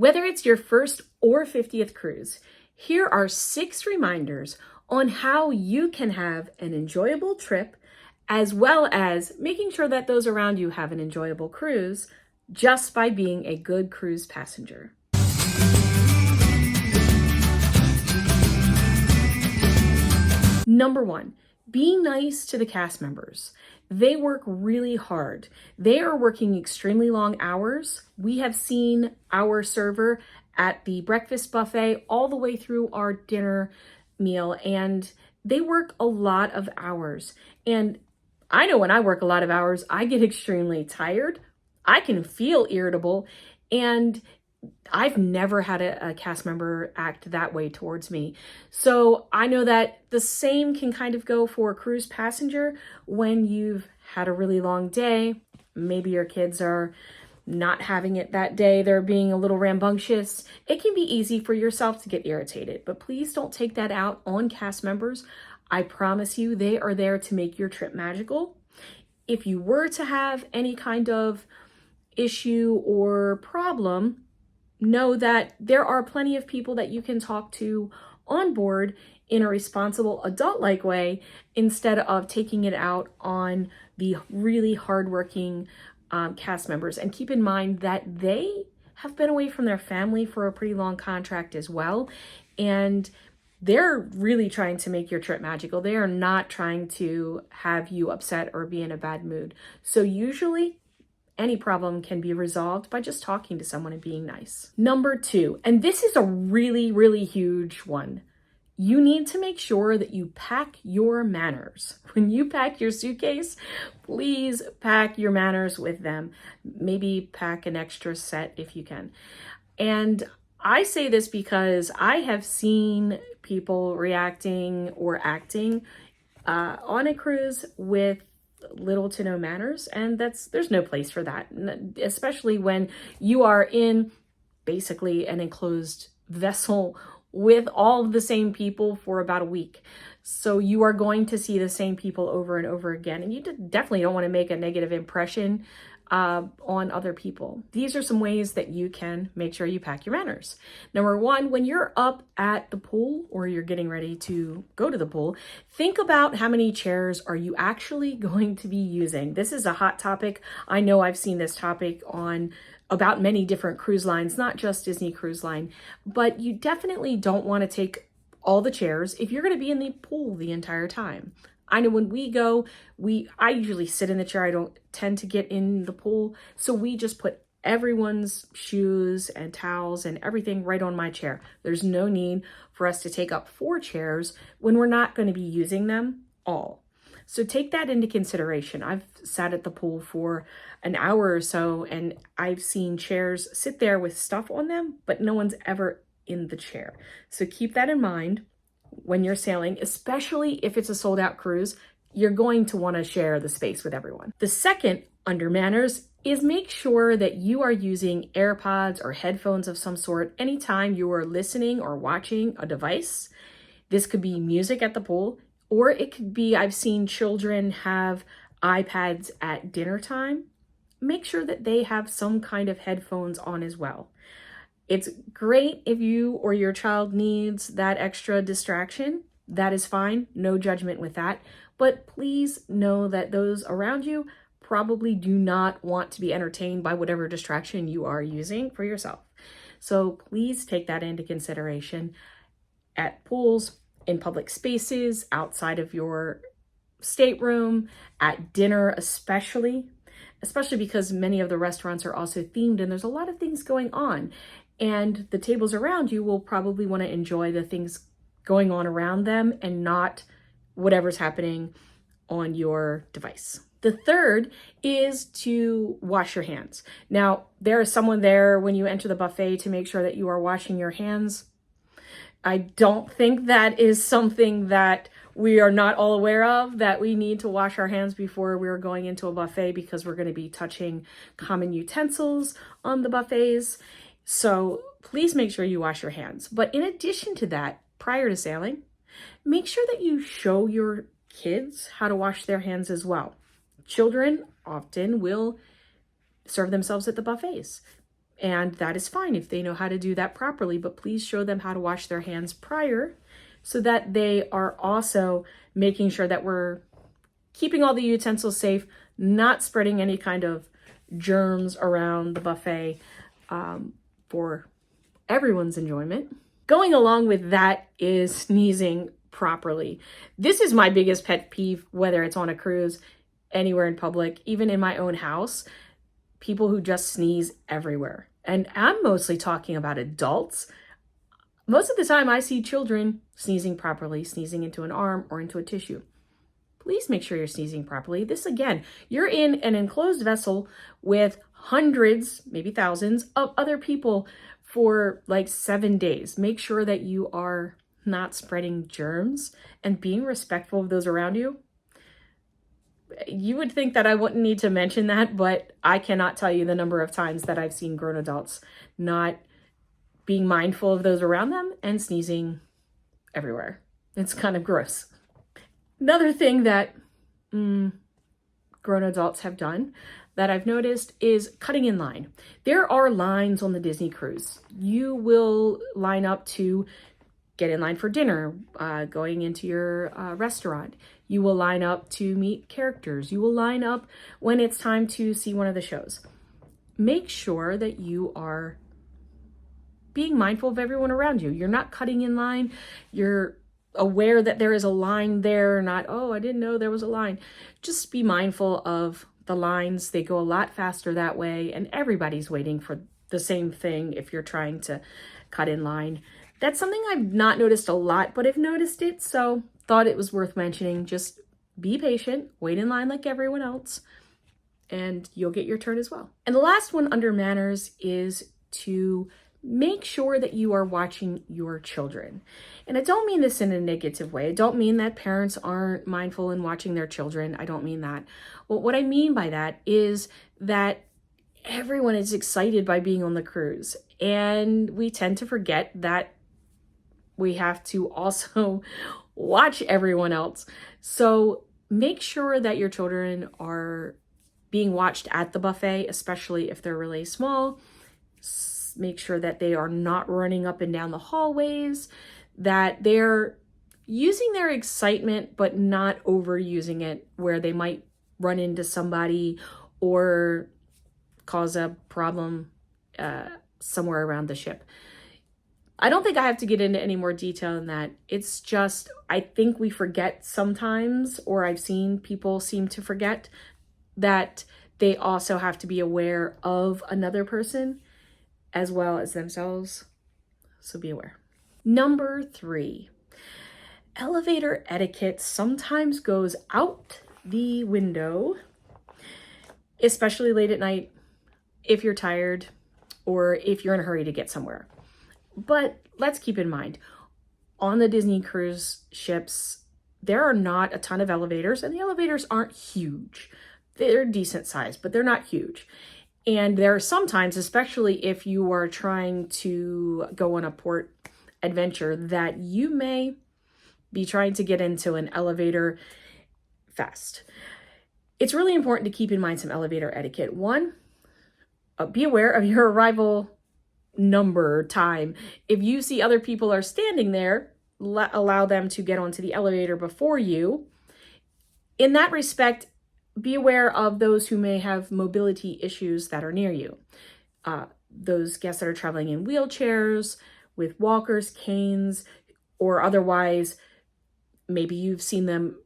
Whether it's your first or 50th cruise, here are 6 reminders on how you can have an enjoyable trip, as well as making sure that those around you have an enjoyable cruise just by being a good cruise passenger. Number 1, be nice to the cast members. They work really hard. They are working extremely long hours. We have seen our server at the breakfast buffet all the way through our dinner meal, and they work a lot of hours. And I know when I work a lot of hours, I get extremely tired. I can feel irritable, and I've never had a cast member act that way towards me. So I know that the same can kind of go for a cruise passenger when you've had a really long day. Maybe your kids are not having it that day. They're being a little rambunctious. It can be easy for yourself to get irritated, but please don't take that out on cast members. I promise you, they are there to make your trip magical. If you were to have any kind of issue or problem, know that there are plenty of people that you can talk to on board in a responsible adult-like way instead of taking it out on the really hardworking cast members. And keep in mind that they have been away from their family for a pretty long contract as well. And they're really trying to make your trip magical. They are not trying to have you upset or be in a bad mood. So usually any problem can be resolved by just talking to someone and being nice. Number 2, and this is a really, really huge one. You need to make sure that you pack your manners. When you pack your suitcase, please pack your manners with them. Maybe pack an extra set if you can. And I say this because I have seen people reacting or acting on a cruise with little to no manners, and there's no place for that, especially when you are in basically an enclosed vessel with all of the same people for about a week. So you are going to see the same people over and over again, and you definitely don't want to make a negative impression on other people. These are some ways that you can make sure you pack your manners. Number 1, when you're up at the pool or you're getting ready to go to the pool, think about how many chairs are you actually going to be using. This is a hot topic. I know I've seen this topic on about many different cruise lines, not just Disney Cruise Line, but you definitely don't want to take all the chairs if you're going to be in the pool the entire time. I know when we go, I usually sit in the chair. I don't tend to get in the pool. So we just put everyone's shoes and towels and everything right on my chair. There's no need for us to take up 4 chairs when we're not going to be using them all. So take that into consideration. I've sat at the pool for an hour or so, and I've seen chairs sit there with stuff on them, but no one's ever in the chair. So keep that in mind when you're sailing, especially if it's a sold out cruise. You're going to want to share the space with everyone. The second under manners is make sure that you are using AirPods or headphones of some sort anytime you are listening or watching a device. This could be music at the pool, or it could be, I've seen children have iPads at dinner time. Make sure that they have some kind of headphones on as well. It's great if you or your child needs that extra distraction. That is fine. No judgment with that. But please know that those around you probably do not want to be entertained by whatever distraction you are using for yourself. So please take that into consideration at pools, in public spaces, outside of your stateroom, at dinner especially because many of the restaurants are also themed and there's a lot of things going on. And the tables around you will probably want to enjoy the things going on around them and not whatever's happening on your device. The third is to wash your hands. Now, there is someone there when you enter the buffet to make sure that you are washing your hands. I don't think that is something that we are not all aware of, that we need to wash our hands before we're going into a buffet because we're going to be touching common utensils on the buffets. So please make sure you wash your hands. But in addition to that, prior to sailing, make sure that you show your kids how to wash their hands as well. Children often will serve themselves at the buffets. And that is fine if they know how to do that properly, but please show them how to wash their hands prior so that they are also making sure that we're keeping all the utensils safe, not spreading any kind of germs around the buffet for everyone's enjoyment. Going along with that is sneezing properly. This is my biggest pet peeve, whether it's on a cruise, anywhere in public, even in my own house, people who just sneeze everywhere. And I'm mostly talking about adults. Most of the time I see children sneezing properly, sneezing into an arm or into a tissue. Please make sure you're sneezing properly. This, again, you're in an enclosed vessel with hundreds, maybe thousands of other people for like 7 days. Make sure that you are not spreading germs and being respectful of those around you. You would think that I wouldn't need to mention that, but I cannot tell you the number of times that I've seen grown adults not being mindful of those around them and sneezing everywhere. It's kind of gross. Another thing that grown adults have done that I've noticed is cutting in line. There are lines on the Disney cruise. You will line up to get in line for dinner, going into your restaurant. You will line up to meet characters. You will line up when it's time to see one of the shows. Make sure that you are being mindful of everyone around you. You're not cutting in line. You're aware that there is a line there, not, oh, I didn't know there was a line. Just be mindful of the lines. They go a lot faster that way, and everybody's waiting for the same thing if you're trying to cut in line. That's something I've not noticed a lot, but I've noticed it, so thought it was worth mentioning. Just be patient, wait in line like everyone else, and you'll get your turn as well. And the last one under manners is to make sure that you are watching your children. And I don't mean this in a negative way. I don't mean that parents aren't mindful in watching their children. I don't mean that. Well, what I mean by that is that everyone is excited by being on the cruise. And we tend to forget that we have to also watch everyone else. So make sure that your children are being watched at the buffet, especially if they're really small. Make sure that they are not running up and down the hallways, that they're using their excitement, but not overusing it where they might run into somebody or cause a problem somewhere around the ship. I don't think I have to get into any more detail than that. It's just, I think we forget sometimes, or I've seen people seem to forget, that they also have to be aware of another person as well as themselves. So be aware. Number 3, elevator etiquette sometimes goes out the window, especially late at night if you're tired or if you're in a hurry to get somewhere. But let's keep in mind, on the Disney cruise ships, there are not a ton of elevators, and the elevators aren't huge. They're decent size, but they're not huge. And there are sometimes, especially if you are trying to go on a port adventure, that you may be trying to get into an elevator fast. It's really important to keep in mind some elevator etiquette. One, be aware of your arrival number time. If you see other people are standing there, allow them to get onto the elevator before you. In that respect, be aware of those who may have mobility issues that are near you. Those guests that are traveling in wheelchairs, with walkers, canes, or otherwise, maybe you've seen them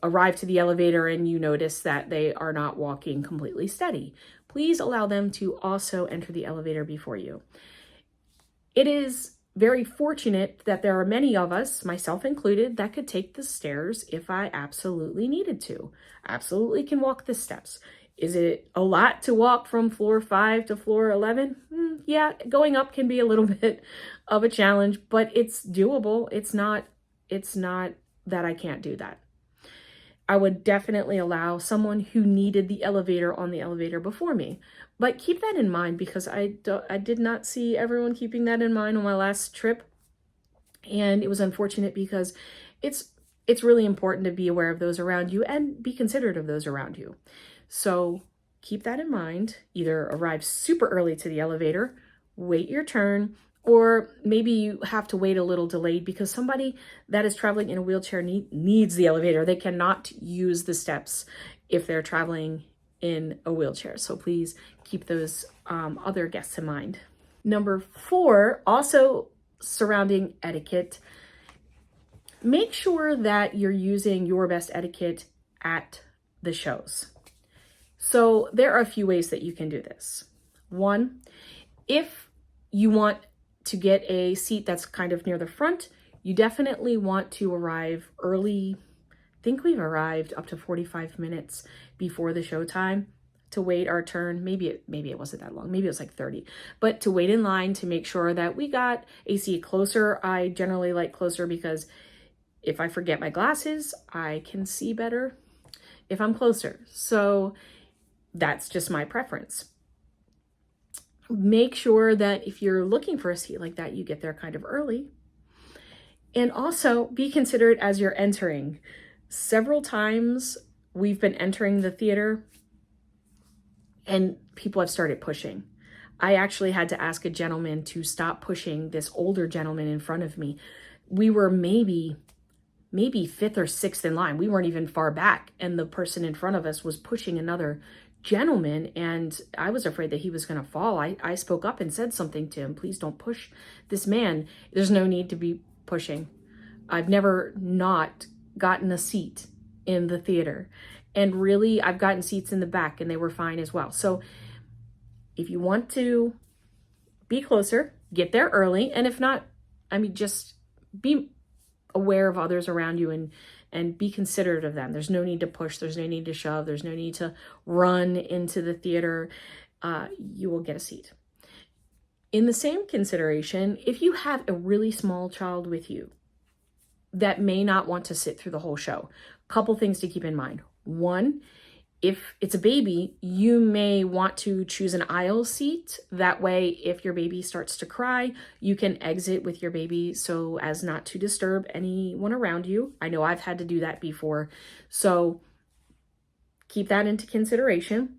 arrive to the elevator and you notice that they are not walking completely steady. Please allow them to also enter the elevator before you. It is very fortunate that there are many of us, myself included, that could take the stairs if I absolutely needed to. Absolutely can walk the steps. Is it a lot to walk from floor 5 to floor 11? Yeah, going up can be a little bit of a challenge, but it's doable. It's not that I can't do that. I would definitely allow someone who needed the elevator on the elevator before me. But keep that in mind, because I did not see everyone keeping that in mind on my last trip. And it was unfortunate because it's really important to be aware of those around you and be considerate of those around you. So keep that in mind. Either arrive super early to the elevator, wait your turn, or maybe you have to wait a little delayed because somebody that is traveling in a wheelchair needs the elevator. They cannot use the steps if they're traveling in a wheelchair. So please keep those other guests in mind. Number 4, also surrounding etiquette, make sure that you're using your best etiquette at the shows. So there are a few ways that you can do this. One, if you want to get a seat that's kind of near the front, you definitely want to arrive early. I think we've arrived up to 45 minutes before the show time to wait our turn. Maybe it wasn't that long. Maybe it was like 30. But to wait in line to make sure that we got a seat closer. I generally like closer because if I forget my glasses, I can see better if I'm closer. So that's just my preference. Make sure that if you're looking for a seat like that, you get there kind of early. And also be considerate as you're entering. Several times we've been entering the theater and people have started pushing. I actually had to ask a gentleman to stop pushing this older gentleman in front of me. We were maybe 5th or 6th in line. We weren't even far back. And the person in front of us was pushing another gentleman. And I was afraid that he was going to fall. I spoke up and said something to him. Please don't push this man. There's no need to be pushing. I've never not gotten a seat in the theater. And really, I've gotten seats in the back and they were fine as well. So if you want to be closer, get there early. And if not, just be aware of others around you and be considerate of them. There's no need to push. There's no need to shove. There's no need to run into the theater. You will get a seat. In the same consideration, if you have a really small child with you that may not want to sit through the whole show, couple things to keep in mind. One, if it's a baby, you may want to choose an aisle seat. That way, if your baby starts to cry, you can exit with your baby so as not to disturb anyone around you. I know I've had to do that before. So keep that into consideration.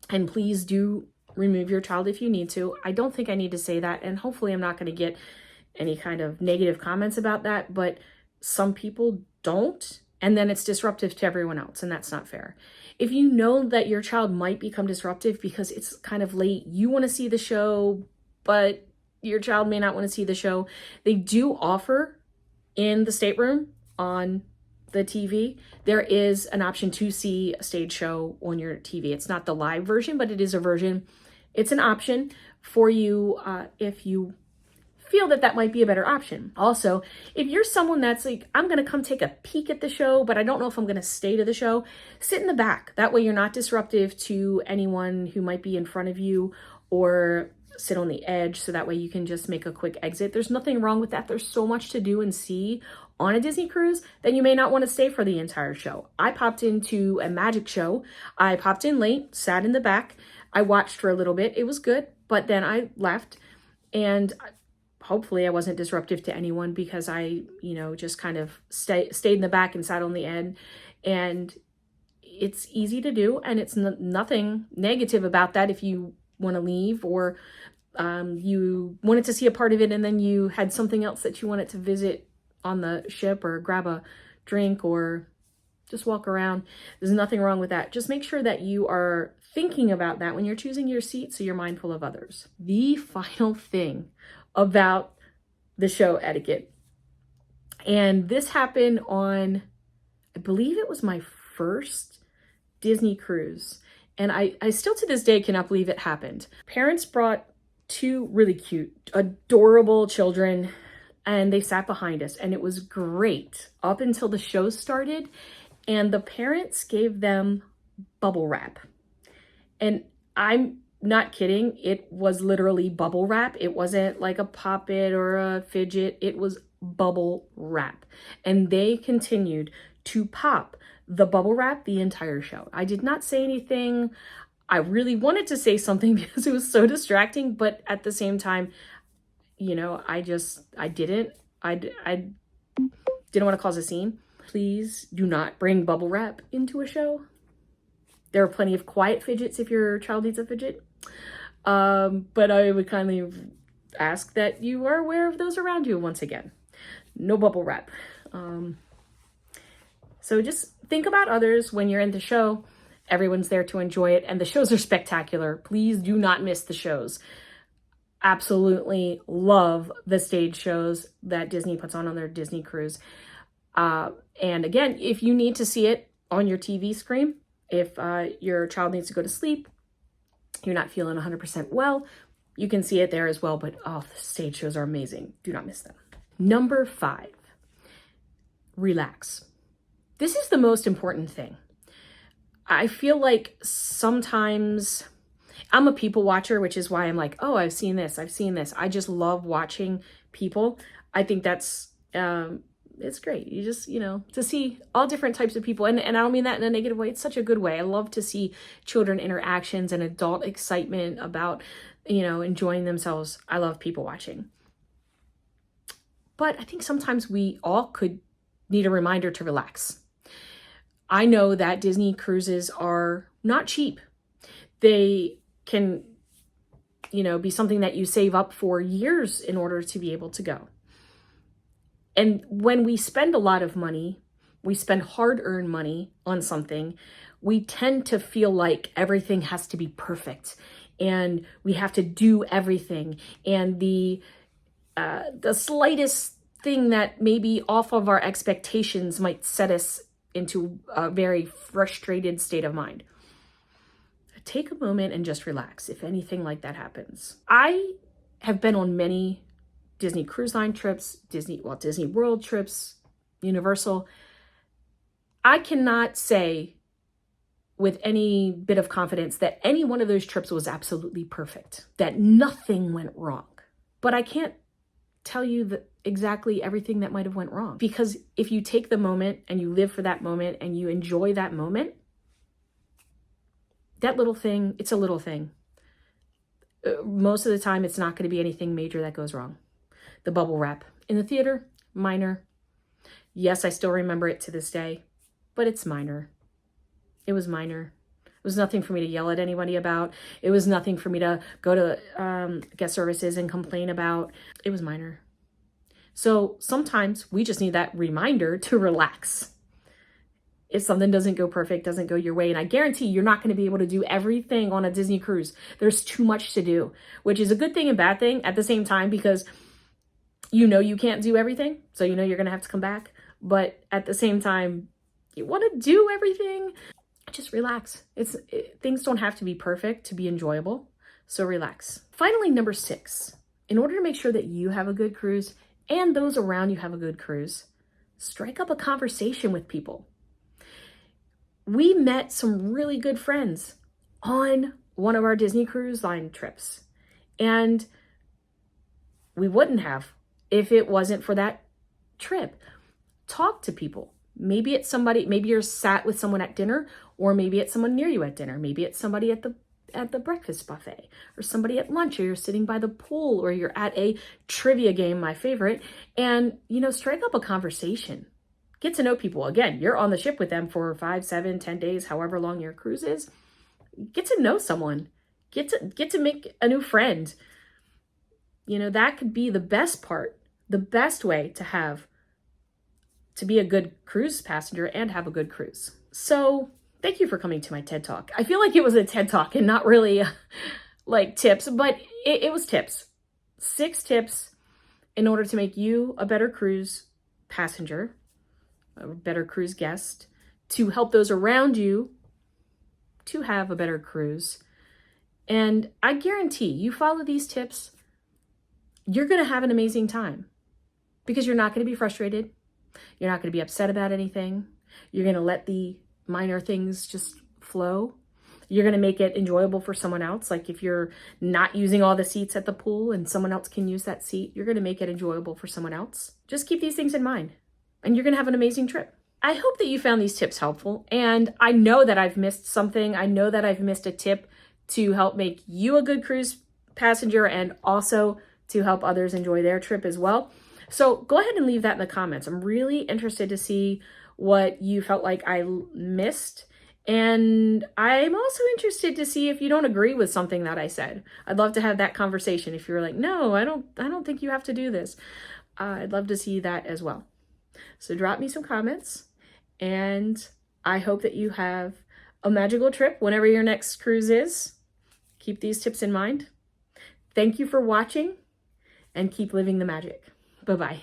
And please do remove your child if you need to. I don't think I need to say that. And hopefully I'm not going to get any kind of negative comments about that. But some people don't. And then it's disruptive to everyone else. And that's not fair. If you know that your child might become disruptive because it's kind of late, you want to see the show, but your child may not want to see the show, they do offer in the stateroom on the TV, there is an option to see a stage show on your TV. It's not the live version, but it is a version. It's an option for you if you feel that might be a better option. Also, if you're someone that's like, I'm going to come take a peek at the show, but I don't know if I'm going to stay to the show, sit in the back. That way you're not disruptive to anyone who might be in front of you, or sit on the edge so that way you can just make a quick exit. There's nothing wrong with that. There's so much to do and see on a Disney cruise that you may not want to stay for the entire show. I popped into a magic show. I popped in late, sat in the back. I watched for a little bit. It was good, but then I left, and hopefully I wasn't disruptive to anyone because I, just kind of stayed in the back and sat on the end. And it's easy to do, and it's nothing negative about that if you want to leave, or you wanted to see a part of it and then you had something else that you wanted to visit on the ship, or grab a drink, or just walk around. There's nothing wrong with that. Just make sure that you are thinking about that when you're choosing your seat, so you're mindful of others. The final thing about the show etiquette, and this happened on, I believe it was my first Disney cruise, and I still to this day cannot believe it happened. Parents brought 2 really cute, adorable children, and they sat behind us, and it was great up until the show started, and the parents gave them bubble wrap. And I'm not kidding, it was literally bubble wrap. It wasn't like a Pop-It or a fidget, it was bubble wrap. And they continued to pop the bubble wrap the entire show. I did not say anything. I really wanted to say something because it was so distracting, but at the same time, I didn't want to cause a scene. Please do not bring bubble wrap into a show. There are plenty of quiet fidgets if your child needs a fidget. But I would kindly ask that you are aware of those around you once again. No bubble wrap. So just think about others when you're in the show. Everyone's there to enjoy it, and the shows are spectacular. Please do not miss the shows. Absolutely love the stage shows that Disney puts on their Disney cruise. And again, if you need to see it on your TV screen, if your child needs to go to sleep, you're not feeling 100% well, you can see it there as well. But oh, the stage shows are amazing. Do not miss them. Number 5, relax. This is the most important thing. I feel like sometimes I'm a people watcher, which is why I'm like, oh, I've seen this. I just love watching people. I think that's, it's great. You just, to see all different types of people. And I don't mean that in a negative way. It's such a good way. I love to see children interactions and adult excitement about, enjoying themselves. I love people watching. But I think sometimes we all could need a reminder to relax. I know that Disney cruises are not cheap. They can, be something that you save up for years in order to be able to go. And when we spend a lot of money, we spend hard-earned money on something, we tend to feel like everything has to be perfect and we have to do everything. And the slightest thing that maybe off of our expectations might set us into a very frustrated state of mind. Take a moment and just relax if anything like that happens. I have been on many Disney Cruise Line trips, Disney World trips, Universal. I cannot say with any bit of confidence that any one of those trips was absolutely perfect, that nothing went wrong. But I can't tell you exactly everything that might have went wrong. Because if you take the moment and you live for that moment and you enjoy that moment, that little thing, it's a little thing. Most of the time, it's not going to be anything major that goes wrong. The bubble wrap in the theater, minor. Yes, I still remember it to this day, but it's minor. It was minor. It was nothing for me to yell at anybody about. It was nothing for me to go to guest services and complain about. It was minor. So sometimes we just need that reminder to relax. If something doesn't go perfect, doesn't go your way, and I guarantee you're not going to be able to do everything on a Disney cruise. There's too much to do, which is a good thing and bad thing at the same time, because you can't do everything. So you're going to have to come back. But at the same time, you want to do everything. Just relax. Things don't have to be perfect to be enjoyable. So relax. Finally, number 6, in order to make sure that you have a good cruise and those around you have a good cruise, strike up a conversation with people. We met some really good friends on one of our Disney Cruise Line trips, and we wouldn't have if it wasn't for that trip. Talk to people. Maybe it's somebody, maybe you're sat with someone at dinner, or maybe it's someone near you at dinner. Maybe it's somebody at the breakfast buffet, or somebody at lunch, or you're sitting by the pool, or you're at a trivia game, my favorite, and, strike up a conversation. Get to know people. Again, you're on the ship with them for 5, 7, 10 days, however long your cruise is. Get to know someone. Get to make a new friend. That could be the best part, the best way to be a good cruise passenger and have a good cruise. So thank you for coming to my TED Talk. I feel like it was a TED Talk and not really like tips, but it was tips. 6 tips in order to make you a better cruise passenger, a better cruise guest, to help those around you to have a better cruise. And I guarantee you follow these tips, you're going to have an amazing time, because you're not going to be frustrated. You're not going to be upset about anything. You're going to let the minor things just flow. You're going to make it enjoyable for someone else. Like if you're not using all the seats at the pool and someone else can use that seat, you're going to make it enjoyable for someone else. Just keep these things in mind, and you're going to have an amazing trip. I hope that you found these tips helpful, and I know that I've missed something. I know that I've missed a tip to help make you a good cruise passenger and also to help others enjoy their trip as well. So go ahead and leave that in the comments. I'm really interested to see what you felt like I missed And I'm also interested to see if you don't agree with something that I said. I'd love to have that conversation. If you're like, no, I don't think you have to do this. I'd love to see that as well. So drop me some comments, and I hope that you have a magical trip whenever your next cruise is. Keep these tips in mind. Thank you for watching, and keep living the magic. Bye-bye.